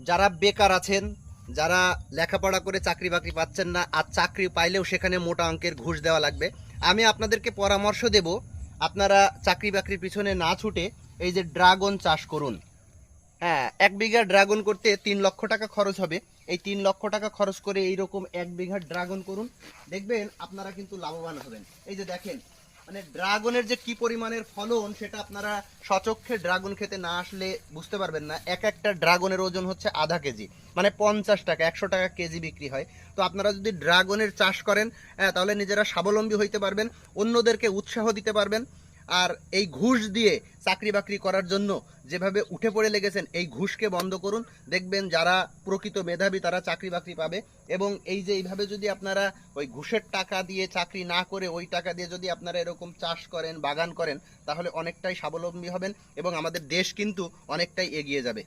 যারা বেকার আছেন, যারা লেখাপড়া করে চাকরি বাকরি পাচ্ছেন না, আর চাকরি পাইলেও সেখানে মোটা অঙ্কের ঘুষ দেওয়া লাগবে, আমি আপনাদেরকে পরামর্শ দেব, আপনারা চাকরি বাকরির পিছনে না ছুটে এই যে ড্রাগন চাষ করুন। হ্যাঁ, 1 বিঘা ড্রাগন করতে 3 লক্ষ টাকা খরচ হবে। এই 3 লক্ষ টাকা খরচ করে এইরকম 1 বিঘা ড্রাগন করুন, দেখবেন আপনারা কিন্তু লাভবান হবেন। এই যে দেখেন, মানে ড্রাগনের যে কি পরিমাণের ফলন সেটা আপনারা সচক্ষে ড্রাগন খেতে না আসলে বুঝতে পারবেন না। এক একটা ড্রাগনের ওজন হচ্ছে আধা কেজি, মানে 50 টাকা 100 টাকা কেজি বিক্রি হয়। তো আপনারা যদি ড্রাগনের চাষ করেন, হ্যাঁ, তাহলে নিজেরা স্বাবলম্বী হইতে পারবেন, অন্যদেরকে উৎসাহ দিতে পারবেন। আর এই ঘুষ দিয়ে চাকরি বাকরি করার জন্য যেভাবে উঠে পড়ে লেগেছেন, এই ঘুষকে বন্ধ করুন, দেখবেন যারা প্রকৃত মেধাবী তারা চাকরি বাকরি পাবে। এবং এই যে এইভাবে যদি আপনারা ওই ঘুষের টাকা দিয়ে চাকরি না করে ওই টাকা দিয়ে যদি আপনারা এরকম চাষ করেন, বাগান করেন, তাহলে অনেকটাই স্বাবলম্বী হবেন এবং আমাদের দেশ কিন্তু অনেকটাই এগিয়ে যাবে।